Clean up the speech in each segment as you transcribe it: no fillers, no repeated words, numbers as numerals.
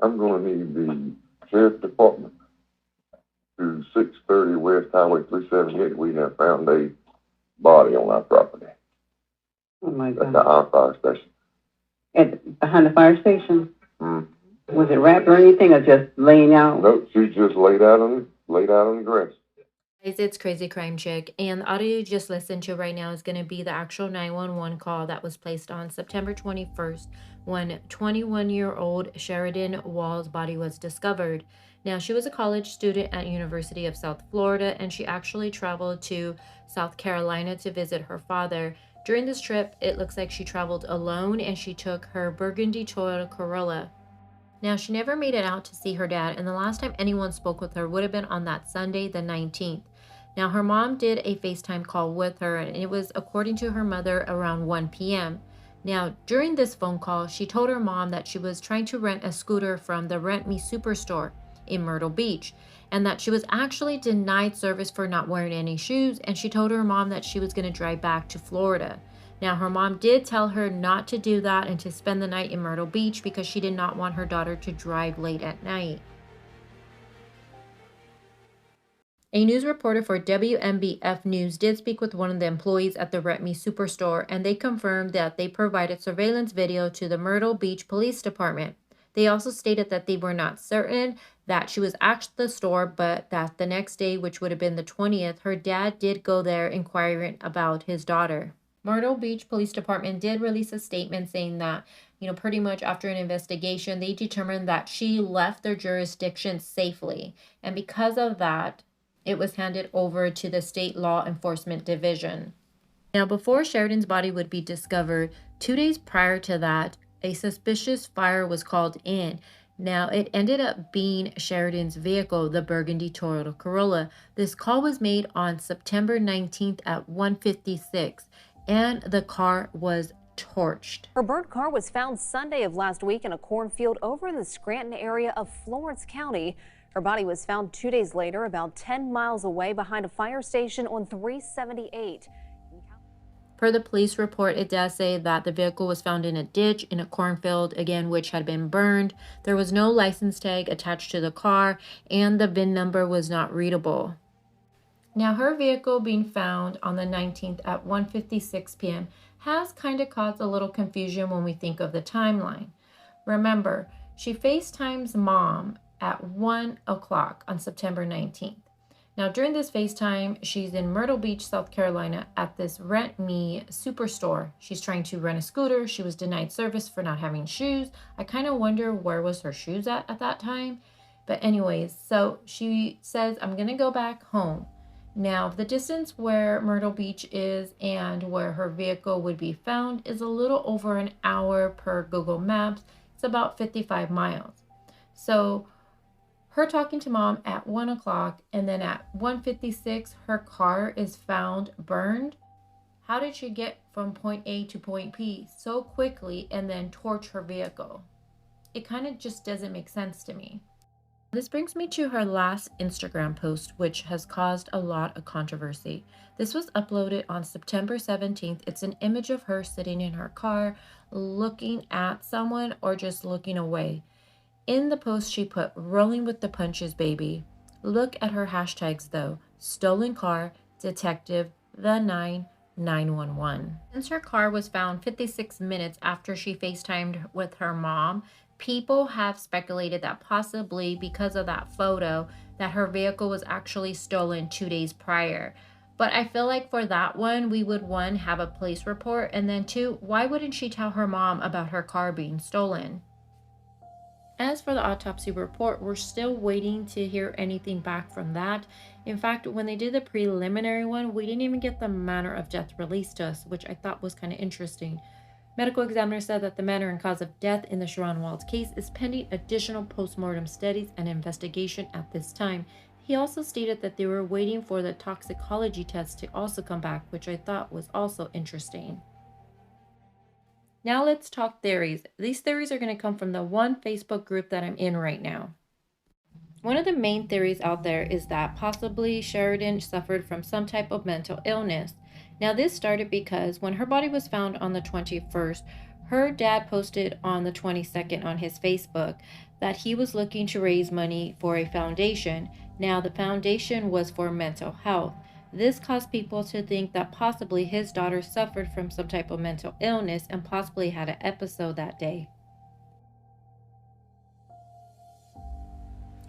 I'm going to need the sheriff department to 630 West Highway 378. We have found a body on our property Oh my at the God. our fire station. Behind the fire station? Mm. Was it wrapped or anything, or just laying out? Nope, she just laid out on the grass. Guys, it's Crazy Crime Chick, and the audio you just listened to right now is going to be the actual 911 call that was placed on September 21st when 21-year-old Sheridan Wahl's body was discovered. Now, she was a college student at University of South Florida, and she actually traveled to South Carolina to visit her father. During this trip, it looks like she traveled alone, and she took her burgundy Toyota Corolla. Now, she never made it out to see her dad, and the last time anyone spoke with her would have been on that Sunday, the 19th. Now, her mom did a FaceTime call with her, and it was, according to her mother, around 1 p.m. Now, during this phone call, she told her mom that she was trying to rent a scooter from the Rent Me Superstore in Myrtle Beach, and that she was actually denied service for not wearing any shoes, and she told her mom that she was going to drive back to Florida. Now, her mom did tell her not to do that and to spend the night in Myrtle Beach because she did not want her daughter to drive late at night. A news reporter for WMBF News did speak with one of the employees at the Rent Me Superstore, and they confirmed that they provided surveillance video to the Myrtle Beach Police Department. They also stated that they were not certain that she was at the store, but that the next day, which would have been the 20th, her dad did go there inquiring about his daughter. Myrtle Beach Police Department did release a statement saying that, pretty much after an investigation, they determined that she left their jurisdiction safely. And because of that, it was handed over to the State Law Enforcement Division. Now, before Sheridan's body would be discovered, 2 days prior to that, a suspicious fire was called in. Now, it ended up being Sheridan's vehicle, the burgundy Toyota Corolla. This call was made on September 19th at 1:56, and the car was torched. Her burnt car was found Sunday of last week in a cornfield over in the Scranton area of Florence County. Her body was found 2 days later, about 10 miles away behind a fire station on 378. Per the police report, it does say that the vehicle was found in a ditch in a cornfield, again, which had been burned. There was no license tag attached to the car, and the VIN number was not readable. Now, her vehicle being found on the 19th at 1:56 p.m. has kind of caused a little confusion when we think of the timeline. Remember, she FaceTimes mom at 1 o'clock on September 19th. Now, during this FaceTime, she's in Myrtle Beach, South Carolina at this Rent Me Superstore. She's trying to rent a scooter. She was denied service for not having shoes. I kind of wonder where was her shoes at that time. But anyways, so she says, I'm going to go back home. Now, the distance where Myrtle Beach is and where her vehicle would be found is a little over an hour per Google Maps. It's about 55 miles. So her talking to mom at 1 o'clock, and then at 1:56, her car is found burned. How did she get from point A to point B so quickly and then torch her vehicle? It kind of just doesn't make sense to me. This brings me to her last Instagram post, which has caused a lot of controversy. This was uploaded on September 17th. It's an image of her sitting in her car, looking at someone or just looking away. In the post, she put, rolling with the punches, baby. Look at her hashtags, though. Stolen car, detective, the 911. Since her car was found 56 minutes after she FaceTimed with her mom, people have speculated that possibly because of that photo, that her vehicle was actually stolen 2 days prior. But I feel like for that one, we would, one, have a police report, and then two, why wouldn't she tell her mom about her car being stolen? As for the autopsy report, we're still waiting to hear anything back from that. In fact, when they did the preliminary one, we didn't even get the manner of death released to us, which I thought was kind of interesting. Medical examiner said that the manner and cause of death in the Sheridan Wahl case is pending additional postmortem studies and investigation at this time. He also stated that they were waiting for the toxicology test to also come back, which I thought was also interesting. Now let's talk theories. These theories are going to come from the one Facebook group that I'm in right now. One of the main theories out there is that possibly Sheridan suffered from some type of mental illness. Now, this started because when her body was found on the 21st, Her dad posted on the 22nd on his Facebook that he was looking to raise money for a foundation. Now, the foundation was for mental health. This caused people to think that possibly his daughter suffered from some type of mental illness and possibly had an episode that day.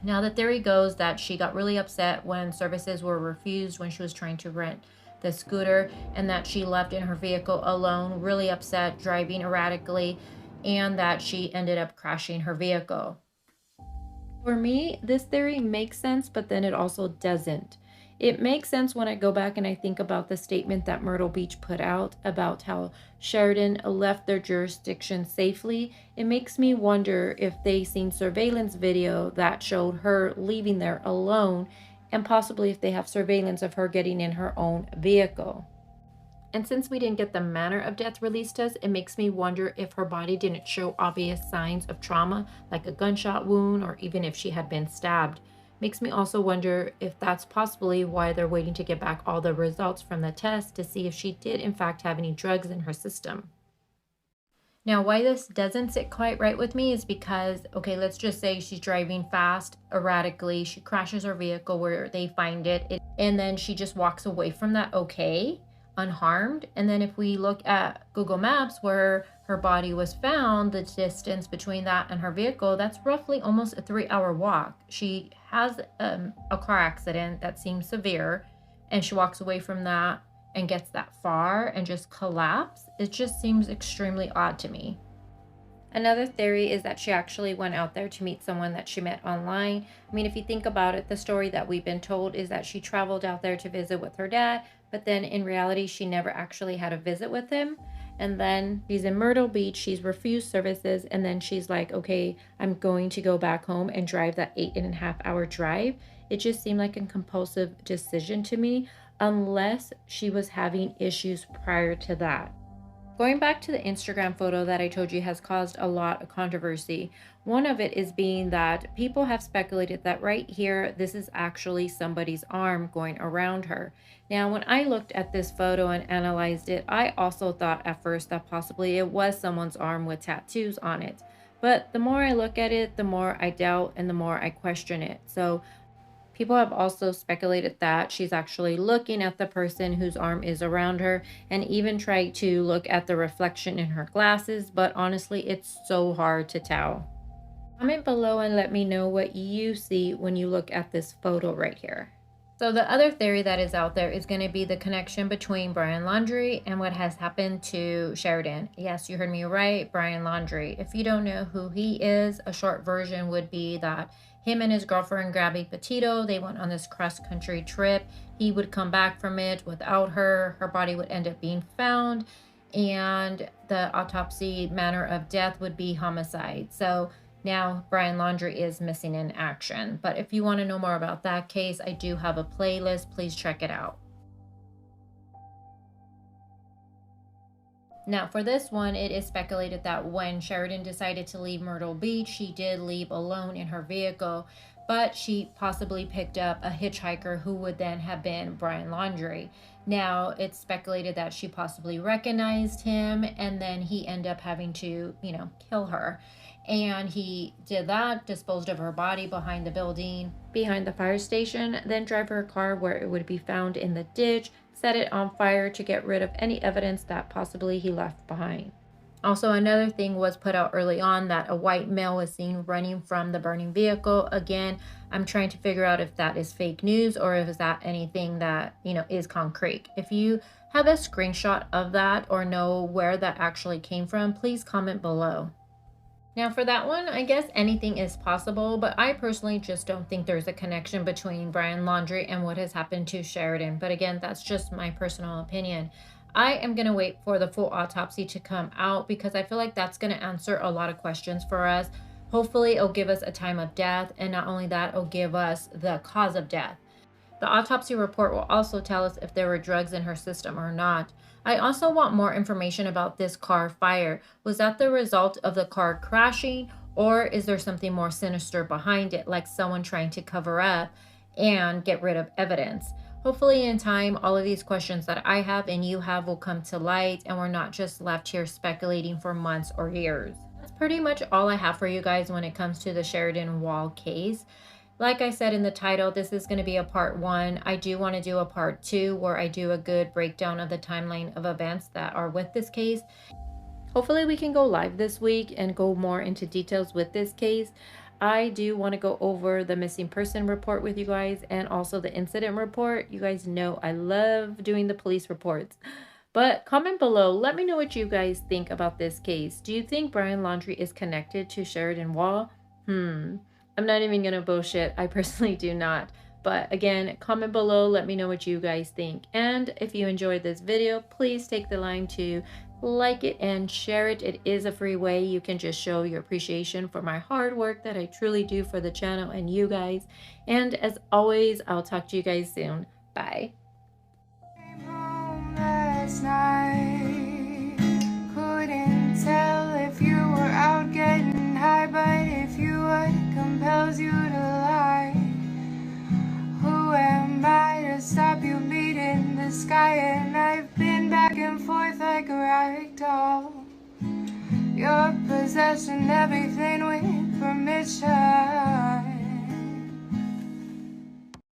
Now, the theory goes that she got really upset when services were refused when she was trying to rent the scooter, and that she left in her vehicle alone, really upset, driving erratically, and that she ended up crashing her vehicle. For me, this theory makes sense, but then it also doesn't. It makes sense when I go back and I think about the statement that Myrtle Beach put out about how Sheridan left their jurisdiction safely. It makes me wonder if they seen surveillance video that showed her leaving there alone, and possibly if they have surveillance of her getting in her own vehicle. And since we didn't get the manner of death released to us, it makes me wonder if her body didn't show obvious signs of trauma, like a gunshot wound, or even if she had been stabbed. Makes me also wonder if that's possibly why they're waiting to get back all the results from the test to see if she did in fact have any drugs in her system. Now, why this doesn't sit quite right with me is because, okay, let's just say she's driving fast, erratically, she crashes her vehicle where they find it, and then she just walks away from that unharmed. And then if we look at Google Maps where her body was found, the distance between that and her vehicle, that's roughly almost a 3-hour walk. She has a car accident that seems severe, and she walks away from that and gets that far and just collapse. It just seems extremely odd to me. Another theory is that she actually went out there to meet someone that she met online. I mean, if you think about it, the story that we've been told is that she traveled out there to visit with her dad, but then in reality, she never actually had a visit with him. And then she's in Myrtle Beach, she's refused services, and then she's like, okay, I'm going to go back home and drive that 8.5-hour drive. It just seemed like a compulsive decision to me, unless she was having issues prior to that. Going back to the Instagram photo that I told you has caused a lot of controversy, one of it is being that people have speculated that right here, this is actually somebody's arm going around her. Now, when I looked at this photo and analyzed it, I also thought at first that possibly it was someone's arm with tattoos on it. But the more I look at it, the more I doubt and the more I question it. So people have also speculated that she's actually looking at the person whose arm is around her, and even tried to look at the reflection in her glasses, but honestly, it's so hard to tell. Comment below and let me know what you see when you look at this photo right here. So the other theory that is out there is going to be the connection between Brian Laundrie and what has happened to Sheridan. Yes, you heard me right, Brian Laundrie. If you don't know who he is, a short version would be that him and his girlfriend Gabby Petito, they went on this cross-country trip. He would come back from it without her. Her body would end up being found, and the autopsy manner of death would be homicide. So now Brian Laundrie is missing in action. But if you want to know more about that case, I do have a playlist. Please check it out. Now, for this one, it is speculated that when Sheridan decided to leave Myrtle Beach, she did leave alone in her vehicle, but she possibly picked up a hitchhiker who would then have been Brian Laundrie. Now, it's speculated that she possibly recognized him, and then he ended up having to, kill her. And he did that, disposed of her body behind the building, behind the fire station, then drive her car where it would be found in the ditch, set it on fire to get rid of any evidence that possibly he left behind. Also, another thing was put out early on that a white male was seen running from the burning vehicle. Again, I'm trying to figure out if that is fake news or if that anything that, is concrete. If you have a screenshot of that or know where that actually came from, please comment below. Now, for that one, I guess anything is possible, but I personally just don't think there's a connection between Brian Laundrie and what has happened to Sheridan. But again, that's just my personal opinion. I am going to wait for the full autopsy to come out because I feel like that's going to answer a lot of questions for us. Hopefully, it'll give us a time of death, and not only that, it'll give us the cause of death. The autopsy report will also tell us if there were drugs in her system or not. I also want more information about this car fire. Was that the result of the car crashing, or is there something more sinister behind it, like someone trying to cover up and get rid of evidence? Hopefully in time, all of these questions that I have and you have will come to light, and we're not just left here speculating for months or years. That's pretty much all I have for you guys when it comes to the Sheridan Wahl case. Like I said in the title, this is going to be a part 1. I do want to do a part 2 where I do a good breakdown of the timeline of events that are with this case. Hopefully we can go live this week and go more into details with this case. I do want to go over the missing person report with you guys and also the incident report. You guys know I love doing the police reports. But comment below, let me know what you guys think about this case. Do you think Brian Laundrie is connected to Sheridan Wahl? I'm not even gonna bullshit. I personally do not. But again, comment below, let me know what you guys think. And if you enjoyed this video, please take the time to like it and share it. It is a free way you can just show your appreciation for my hard work that I truly do for the channel and you guys. And as always, I'll talk to you guys soon. Bye. Came home last night. Couldn't tell if you were out getting high, but if you would, it compels you to lie. Who am I to stop you beating the sky? And I've been back and forth like a rag doll. Your possession, everything with permission.